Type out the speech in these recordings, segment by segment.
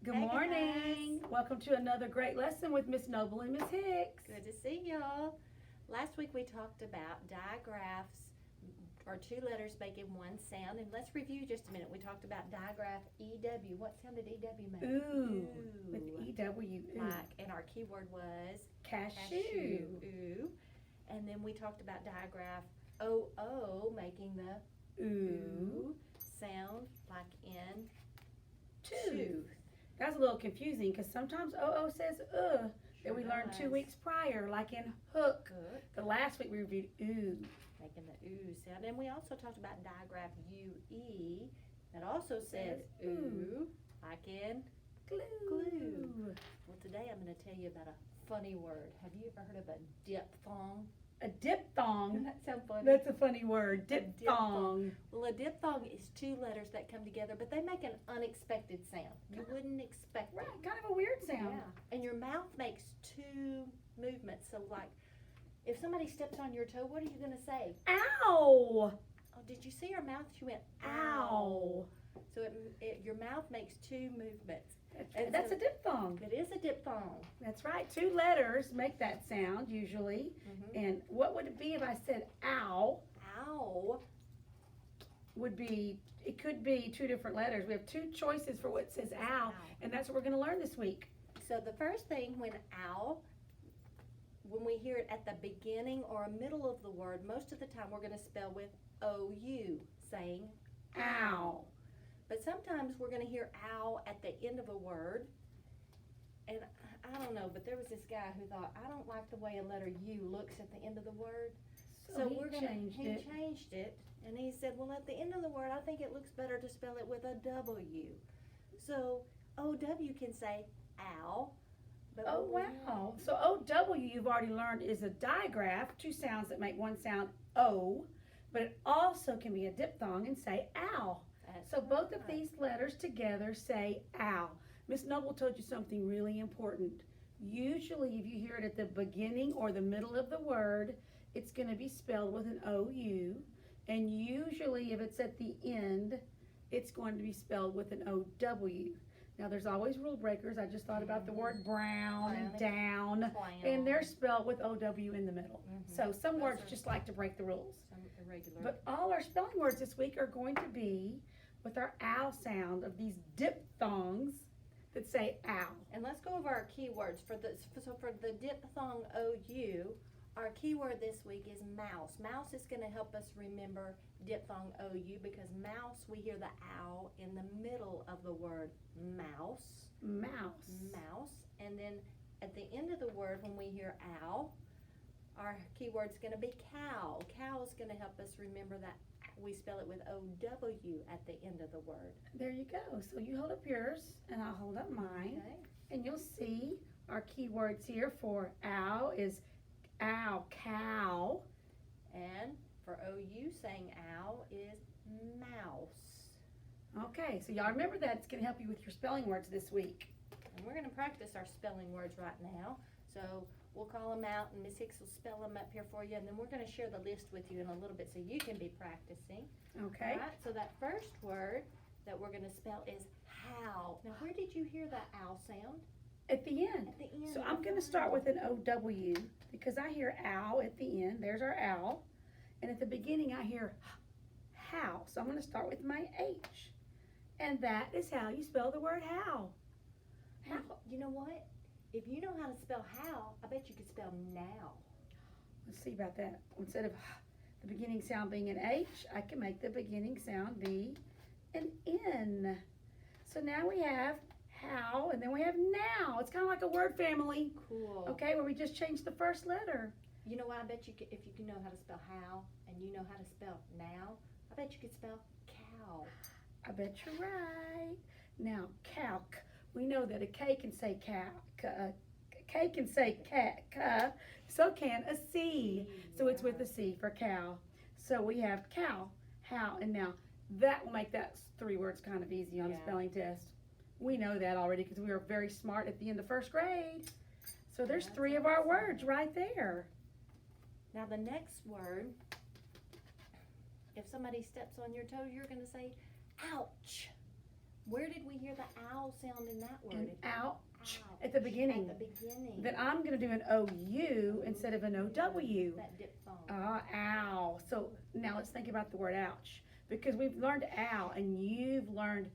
Good Hey morning. guys. Welcome to another great lesson with Miss Noble and Miss Hicks. Good to see y'all. Last week we talked about digraphs or two letters making one sound. And let's review just a minute. We talked about digraph EW. What sound did EW make? Ooh, with EW. Ooh. And our keyword was Cashew. Ooh. And then we talked about digraph OO making the Ooh. sound like in Tooth. That's a little confusing because sometimes OO says that we learned 2 weeks prior, like in hook. Good. The last week we reviewed ooh. Making the ooh sound. And we also talked about digraph UE that also says ooh, like in glue. Well, today I'm going to tell you about a funny word. Have you ever heard of a diphthong? A diphthong. Doesn't that sound funny? That's a funny word. Diphthong. Well, a diphthong is two letters that come together, but they make an unexpected sound. You wouldn't expect Right, it. kind of a weird sound. Yeah. And your mouth makes two movements. So, like, if somebody steps on your toe, what are you going to say? Ow! Oh, did you see her mouth? She went, Ow. So your mouth makes two movements. That's a diphthong. It is a diphthong. That's right. 2 letters make that sound usually. Mm-hmm. And what would it be if I said ow? Ow. It could be 2 different letters. We have 2 choices for what says ow, and that's what we're going to learn this week. So the first thing when we hear it at the beginning or middle of the word, most of the time we're going to spell with OU, saying Ow. But sometimes we're going to hear ow at the end of a word. And I don't know, but there was this guy who thought, I don't like the way a letter U looks at the end of the word. So he changed it. And he said, well, at the end of the word, I think it looks better to spell it with a W. So OW can say ow. But Oh, wow. So OW you've already learned is a digraph, 2 sounds that make one sound O, but it also can be a diphthong and say ow. So both of these letters together say ow. Miss Noble told you something really important. Usually if you hear it at the beginning or the middle of the word, it's going to be spelled with an OU. And usually if it's at the end, it's going to be spelled with an OW. Now there's always rule breakers. I just thought about the word brown and down, and they're spelled with OW in the middle. So some words just like to break the rules. Some irregular. But all our spelling words this week are going to be with our ow sound of these diphthongs that say ow. And let's go over our keywords. For the diphthong OU, our keyword this week is mouse. Mouse is going to help us remember diphthong OU because mouse, we hear the ow in the middle of the word mouse. Mouse. And then at the end of the word, when we hear ow, our keyword's going to be cow. Cow is going to help us remember that we spell it with OW at the end of the word. There you go. So you hold up yours, and I'll hold up mine. Okay. And you'll see our keywords here for ow is ow, cow. And for OU, saying ow is mouse. Okay, so y'all remember that. It's going to help you with your spelling words this week. And we're going to practice our spelling words right now. So we'll call them out, and Miss Hicks will spell them up here for you, and then we're going to share the list with you in a little bit so you can be practicing. Okay. All right, so that first word that we're going to spell is how. Now, where did you hear that ow sound? At the end. At the end. So I'm going to start with an OW because I hear ow at the end. There's our ow. And at the beginning I hear how. So I'm going to start with my H. And that is how you spell the word how. How? You know what? If you know how to spell how, I bet you could spell now. Let's see about that. Instead of the beginning sound being an H, I can make the beginning sound be an N. So now we have how, and then we have now. It's kind of like a word family. Cool. Okay, where we just changed the first letter. You know what? I bet you could, if you can know how to spell how and you know how to spell now, I bet you could spell cow. I bet you're right. Now, calc. We know that a K can say cow. A K can say cat. So can a C. So it's with a C for cow. So we have cow, how, and now. That will make that 3 words kind of easy on a spelling test. We know that already because we were very smart at the end of 1st grade. So there's 3 of our words right there. Now the next word, if somebody steps on your toe, you're going to say, ouch. Where did we hear the owl sound in that word? And ouch Ouch. at the beginning. At the beginning. Then I'm going to do an OU instead of an OW. That diphthong. Ow. So now let's think about the word ouch. Because we've learned ow and you've learned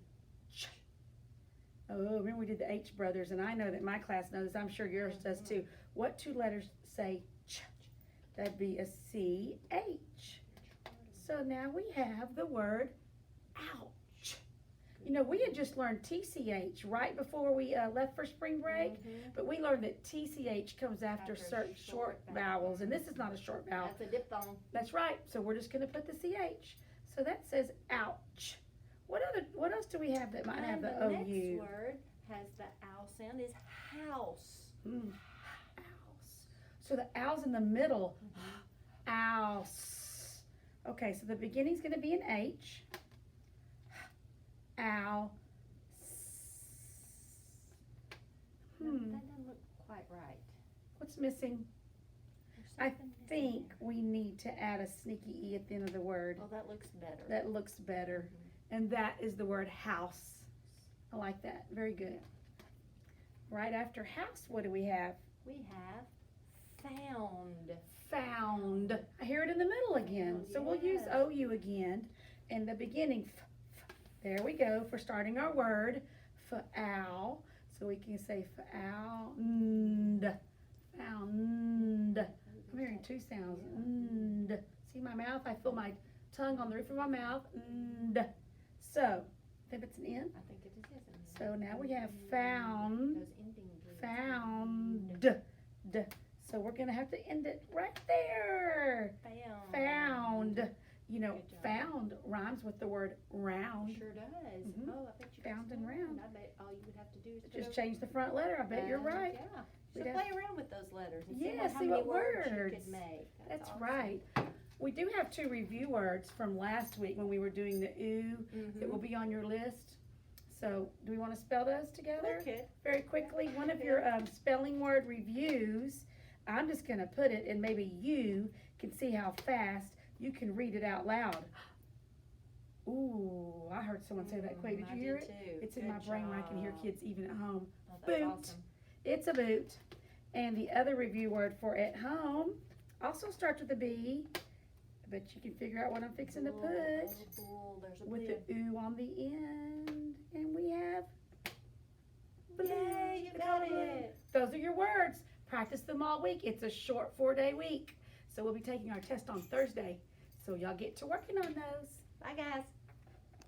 ch. Oh, remember we did the H brothers, and I know that my class knows, I'm sure yours does too. What two letters say ch? That'd be a CH. So now we have the word ouch. You know, we had just learned TCH right before we left for spring break, but we learned that TCH comes after certain short vowels, and this is not a short vowel. That's a diphthong. That's right, so we're just going to put the CH. So that says ouch. What else do we have that might have the OU? The next word has the owl sound is house. House. So the owl's in the middle. Ouse. Okay, so the beginning's going to be an H. Ow. No, that doesn't look quite right. What's missing? I think we need to add a sneaky E at the end of the word. Oh, that looks better. That looks better. And that is the word house. I like that. Very good. Right after house, what do we have? We have found. Found. I hear it in the middle again. So we'll use OU again. In the beginning, there we go for starting our word. Foul. So we can say found. Found. I'm hearing two sounds. See my mouth? I feel my tongue on the roof of my mouth. So, I think it's an N. I think it is an N. So now we have found. Those ending groups. Found. So we're going to have to end it right there. Found. You know, found rhymes with the word round. Sure does. Oh, I bet you Found and round. I bet all you would have to do is Just change the front letter. I bet you're right. Yeah. So We'd play around with those letters and Yeah, see how see many what words you words. could make. That's awesome. right. We do have two review words from last week when we were doing the OO that will be on your list. So, do we want to spell those together? Okay. Very quickly, one of your spelling word reviews, I'm just going to put it, and maybe you can see how fast you can read it out loud. Ooh, I heard someone say that quick. Did you hear it? Too. It's in my brain when I can hear kids even at home. Oh, that's Boot. awesome. It's a boot. And the other review word for at home also starts with a B. I bet you can figure out what I'm fixing to put with the OO on the end. And we have blue. Yay, you got it. Those are your words. Practice them all week. It's a short 4-day week. So we'll be taking our test on Thursday. So y'all get to working on those. Bye, guys.